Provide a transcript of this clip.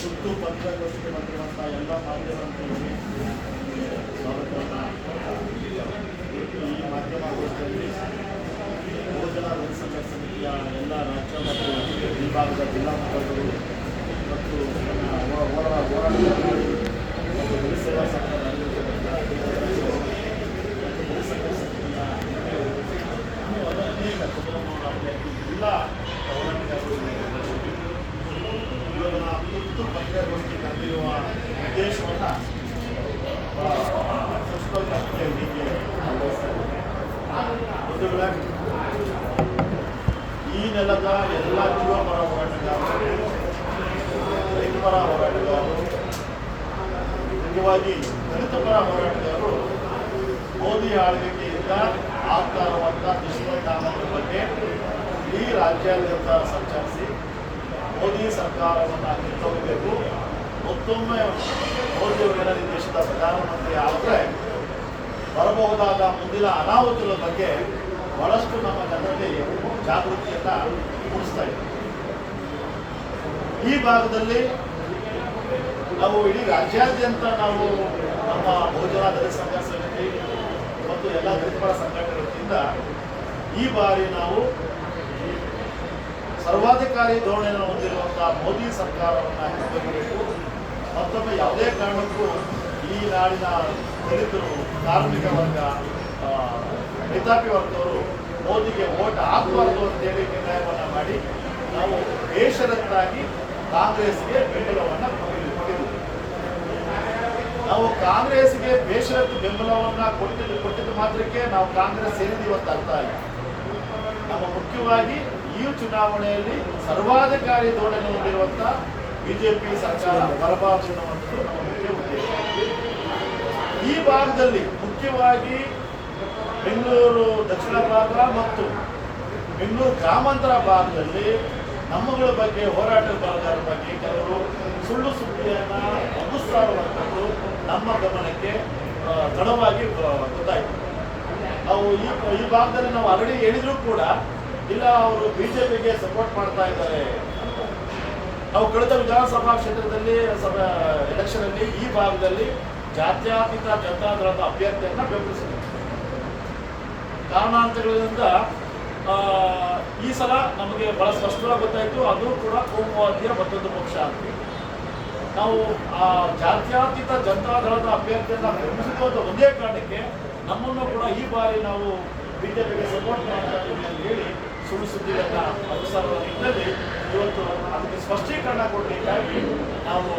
ಸುತ್ತು ಪತ್ರಿಕಾಗೋಷ್ಠಿಗೆ ಬಂದಿರುವಂಥ ಎಲ್ಲ ಮಾಧ್ಯಮಗಳಿಗೆ ಸ್ವಾಗತವನ್ನು. ಈ ಮಾಧ್ಯಮಗೋಷ್ಠಿಯಲ್ಲಿ ಬಹುಜನ ಜನಸಂಘ ಸಮಿತಿಯ ಎಲ್ಲ ರಾಜ್ಯ ಮತ್ತು ವಿಭಾಗದ ಜಿಲ್ಲಾ ಮುಖಂಡರು ಮತ್ತು ಹೋರಾಟಗಾರರು ಮತ್ತು ಗೃಹ ಸೇವಾ ಸಂಘದ ಎಲ್ಲ ಹೋರಾಟಗಾರರು ತುರ್ತು ಪತ್ರಿಕಾಗೋಷ್ಠಿ ಕರೆದಿರುವ ಉದ್ದೇಶವನ್ನು ಈ ನೆಲದ ಎಲ್ಲ ಜೀವಪರ ಹೋರಾಟಗಾರರು, ರೈತಪರ ಹೋರಾಟಗಾರರು, ಮುಖ್ಯವಾಗಿ ದಲಿತ ಪರ ಹೋರಾಟಗಾರರು ಮೋದಿ ಆಳ್ವಿಕೆಯಿಂದ ಆಗ್ತಾ ಇರುವಂಥ ದುಷ್ಪರಿಣಾಮಗಳ ಬಗ್ಗೆ ಈ ರಾಜ್ಯಾದ್ಯಂತ ಸಂಚರಿಸಿ ಮೋದಿ ಸರ್ಕಾರವನ್ನು ಕಿತ್ತೊಗೆಯಬೇಕು. ಮತ್ತೊಮ್ಮೆ ಮೋದಿಯವರ ಈ ದೇಶದ ಪ್ರಧಾನಮಂತ್ರಿ ಆದರೆ ಬರಬಹುದಾದ ಮುಂದಿನ ಅನಾಹುತಗಳ ಬಗ್ಗೆ ಬಹಳಷ್ಟು ನಮ್ಮ ಜನರಲ್ಲಿ ಜಾಗೃತಿಯನ್ನು ಮೂಡಿಸ್ತಾ ಇದ್ದೀವಿ. ಈ ಭಾಗದಲ್ಲಿ ನಾವು ಇಡೀ ರಾಜ್ಯಾದ್ಯಂತ ನಾವು ನಮ್ಮ ಬಹುಜನ ದಲಿತ ಸಂಘ ಸಮಿತಿ ಮತ್ತು ಎಲ್ಲ ದಲಿತರ ಸಂಘಟನೆಗಳಿಂದ ಈ ಬಾರಿ ನಾವು ಸರ್ವಾಧಿಕಾರಿ ಧೋರಣೆಯನ್ನು ಹೊಂದಿರುವಂತಹ ಮೋದಿ ಸರ್ಕಾರವನ್ನು ಹಿಂಪಡೆಯಬೇಕು. ಮತ್ತೊಮ್ಮೆ ಯಾವುದೇ ಕಾರಣಕ್ಕೂ ಈ ನಾಡಿನ ದಲಿತರು, ಕಾರ್ಮಿಕ ವರ್ಗ, ರೈತಾಪಿ ವರ್ಗದವರು ಮೋದಿಗೆ ಓಟ್ ಹಾಕಬಾರದು ಅಂತೇಳಿ ನಿರ್ಣಯವನ್ನು ಮಾಡಿ ನಾವು ಬೇಷರತ್ತಾಗಿ ಕಾಂಗ್ರೆಸ್ಗೆ ಬೆಂಬಲವನ್ನು ಕೊಟ್ಟಿದ್ದೀವಿ. ನಾವು ಕಾಂಗ್ರೆಸ್ಗೆ ಬೇಷರತ್ತು ಬೆಂಬಲವನ್ನು ಕೊಟ್ಟಿದ್ದು ಮಾತ್ರಕ್ಕೆ ನಾವು ಕಾಂಗ್ರೆಸ್ ಸೇರಿದೀವಿ ಅಂತ ಅರ್ಥ ಇಲ್ಲ. ನಮ್ಮ ಮುಖ್ಯವಾಗಿ ಈ ಚುನಾವಣೆಯಲ್ಲಿ ಸರ್ವಾಧಿಕಾರಿ ಧೋರಣೆ ಹೊಂದಿರುವಂಥ ಬಿಜೆಪಿ ಸರ್ಕಾರ ಬರಬಾರದು ನಮ್ಮ ಮುಖ್ಯ ಉದ್ದೇಶ. ಈ ಭಾಗದಲ್ಲಿ ಮುಖ್ಯವಾಗಿ ಬೆಂಗಳೂರು ದಕ್ಷಿಣ ಭಾಗ ಮತ್ತು ಬೆಂಗಳೂರು ಗ್ರಾಮಾಂತರ ಭಾಗದಲ್ಲಿ ನಮ್ಮಗಳ ಬಗ್ಗೆ ಹೋರಾಟಗಾರರ ಬಗ್ಗೆ ಕೆಲವರು ಸುಳ್ಳು ಸುದ್ದಿಯನ್ನು ಒದಗಿಸ್ತಾ ಇರುವಂಥದ್ದು ನಮ್ಮ ಗಮನಕ್ಕೆ ತಡವಾಗಿ ಗೊತ್ತಾಯಿತು. ನಾವು ಈ ಭಾಗದಲ್ಲಿ ನಾವು ಆಲ್ರೆಡಿ ಹೇಳಿದ್ರು ಕೂಡ ಇಲ್ಲ ಅವರು ಬಿಜೆಪಿಗೆ ಸಪೋರ್ಟ್ ಮಾಡ್ತಾ ಇದ್ದಾರೆ. ನಾವು ಕಳೆದ ವಿಧಾನಸಭಾ ಕ್ಷೇತ್ರದಲ್ಲಿ ಎಲೆಕ್ಷನಲ್ಲಿ ಈ ಭಾಗದಲ್ಲಿ ಜಾತ್ಯತೀತ ಜನತಾದಳದ ಅಭ್ಯರ್ಥಿಯನ್ನು ಬೆಂಬಲಿಸಿದರು. ಕಾರಣಾಂತರಗಳಿಂದ ಈ ಸಲ ನಮಗೆ ಬಹಳ ಸ್ಪಷ್ಟವಾಗಿ ಗೊತ್ತಾಯಿತು, ಅದು ಕೂಡ ಕೋಮುವಾದಿಯ ಮತ್ತೊಂದು ಪಕ್ಷ ಅಂತ. ನಾವು ಆ ಜಾತ್ಯತೀತ ಜನತಾದಳದ ಅಭ್ಯರ್ಥಿಯನ್ನು ಬೆಂಬಲಿಸಿದ್ದು ಅಂತ ಒಂದೇ ಕಾರಣಕ್ಕೆ ನಮ್ಮನ್ನು ಕೂಡ ಈ ಬಾರಿ ನಾವು ಬಿಜೆಪಿಗೆ ಸಪೋರ್ಟ್ ಮಾಡ್ತಾ ಇದ್ದೀವಿ ಅಂತ ಹೇಳಿ ಸುಳ್ಳು ಸುದ್ದಿಗಳನ್ನು ಅನುಸಾರ ನಿಟ್ಟಿನಲ್ಲಿ ಇವತ್ತು ಅದಕ್ಕೆ ಸ್ಪಷ್ಟೀಕರಣ ಕೊಡಲಿಕ್ಕಾಗಿ ನಾವು